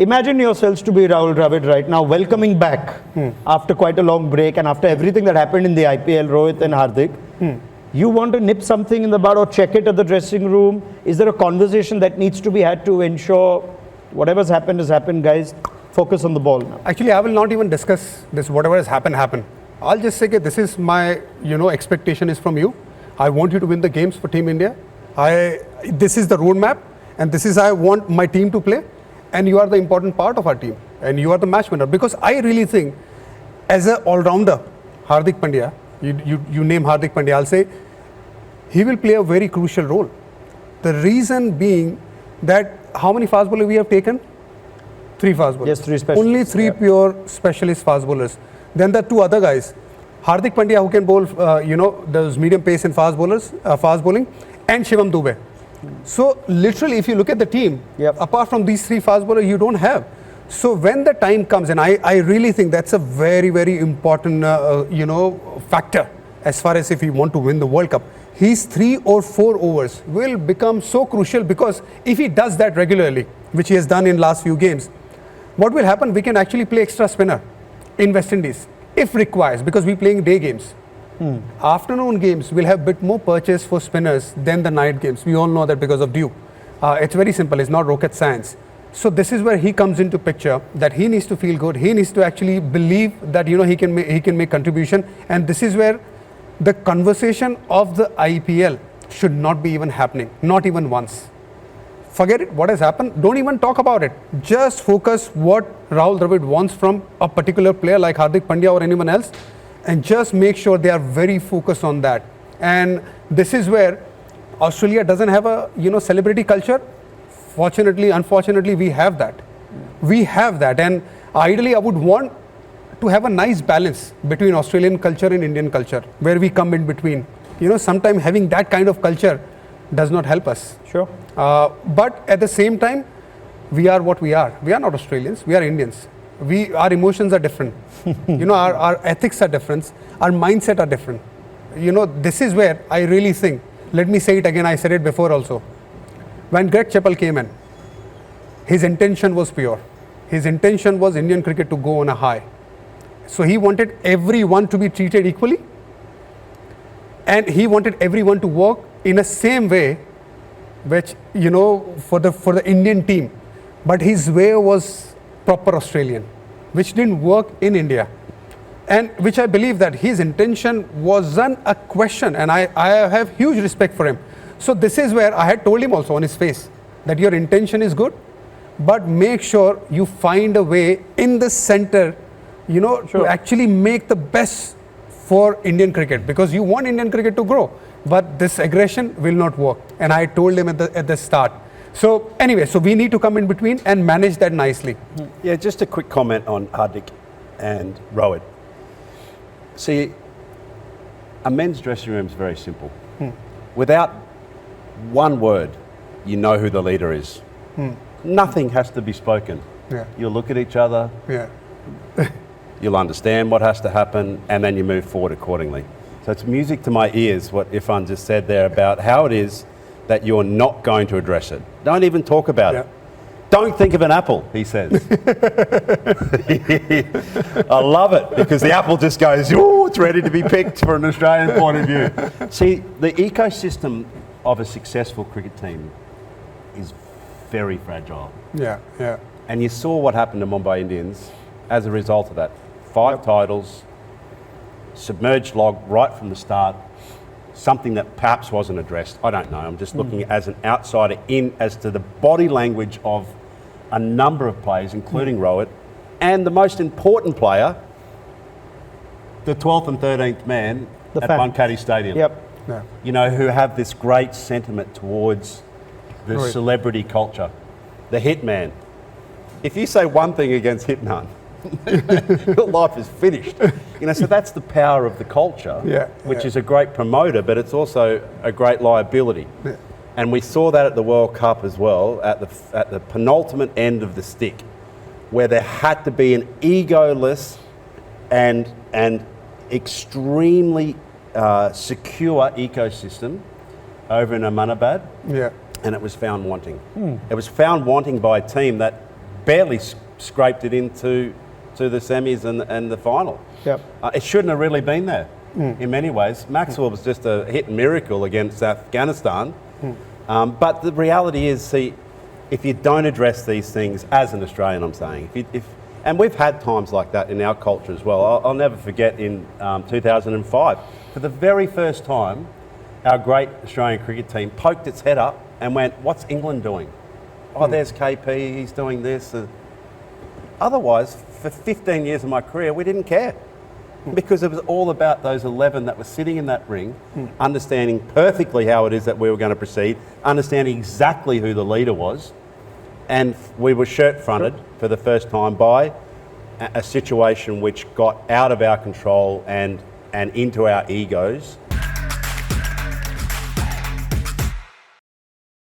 Imagine yourselves to be Rahul Dravid right now, welcoming back after quite a long break and after everything that happened in the IPL, Rohit and Hardik. You want to nip something in the bud or check it at the dressing room? Is there a conversation that needs to be had to ensure whatever's happened has happened, guys? Focus on the ball now. Actually, I will not even discuss this. Whatever has happened. I'll just say that this is my, expectation is from you. I want you to win the games for Team India. This is the roadmap, and this is how I want my team to play. And you are the important part of our team, and you are the match winner. Because I really think, as an all-rounder, Hardik Pandya, you name Hardik Pandya, I'll say he will play a very crucial role. The reason being that how many fast bowlers we have taken? 3 fast bowlers. Yes, 3 specialists. Only 3 pure specialist fast bowlers. Then the 2 other guys, Hardik Pandya, who can bowl, those medium pace and fast bowling, and Shivam Dube. So literally, if you look at the team, apart from these 3 fast bowlers, you don't have. So when the time comes, and I really think that's a very, very important, factor as far as if we want to win the World Cup. His 3 or 4 overs will become so crucial, because if he does that regularly, which he has done in last few games, what will happen? We can actually play extra spinner in West Indies if required, because we're playing day games. Afternoon games will have a bit more purchase for spinners than the night games. We all know that because of dew. It's very simple. It's not rocket science. So this is where he comes into picture, that he needs to feel good. He needs to actually believe that he can make contribution. And this is where the conversation of the IPL should not be even happening, not even once. Forget it, what has happened, don't even talk about it. Just focus what Rahul Dravid wants from a particular player like Hardik Pandya or anyone else, and just make sure they are very focused on that. And this is where Australia doesn't have a celebrity culture. Fortunately, unfortunately, we have that. We have that, and ideally I would want to have a nice balance between Australian culture and Indian culture, where we come in between. Sometimes having that kind of culture does not help us. Sure. But at the same time, we are what we are. We are not Australians, we are Indians. Our emotions are different. Our ethics are different. Our mindset are different. This is where I really think, let me say it again, I said it before also. When Greg Chappell came in, his intention was pure. His intention was Indian cricket to go on a high. So he wanted everyone to be treated equally, and he wanted everyone to work in the same way, which for the Indian team. But his way was proper Australian, which didn't work in India, and which I believe that his intention wasn't a question, and I have huge respect for him. So this is where I had told him also on his face that your intention is good, but make sure you find a way in the center, to actually make the best for Indian cricket, because you want Indian cricket to grow, but this aggression will not work. And I told him at the start. So anyway, so we need to come in between and manage that nicely. Yeah, just a quick comment on Hardik and Rohit. See, a men's dressing room is very simple. Without one word, you know who the leader is. Nothing has to be spoken. You'll look at each other. You'll understand what has to happen, and then you move forward accordingly. So it's music to my ears what Irfan just said there about how it is that you're not going to address it. Don't even talk about it. Don't think of an apple, he says. I love it, because the apple just goes, oh, it's ready to be picked for an Australian point of view. See, the ecosystem of a successful cricket team is very fragile. And you saw what happened to Mumbai Indians as a result of that. 5 titles, submerged log right from the start, something that perhaps wasn't addressed. I don't know. I'm just looking as an outsider in as to the body language of a number of players, including Rohit, and the most important player, the 12th and 13th man at Wankhede Stadium. Who have this great sentiment towards the celebrity culture. The hitman. If you say one thing against Hitman, your life is finished. So that's the power of the culture, which is a great promoter, but it's also a great liability. And we saw that at the World Cup as well, at the penultimate end of the stick, where there had to be an egoless and extremely secure ecosystem over in Ahmedabad, and it was found wanting. It was found wanting by a team that barely scraped it into the semis and the final. Yep. It shouldn't have really been there in many ways. Maxwell was just a hit miracle against Afghanistan. But the reality is, see, if you don't address these things as an Australian, I'm saying, and we've had times like that in our culture as well. I'll never forget in 2005, for the very first time, our great Australian cricket team poked its head up and went, what's England doing? Oh, there's KP, he's doing this. Otherwise, for 15 years of my career, we didn't care. Because it was all about those 11 that were sitting in that ring, understanding perfectly how it is that we were going to proceed, understanding exactly who the leader was, and we were shirt-fronted for the first time by a situation which got out of our control and into our egos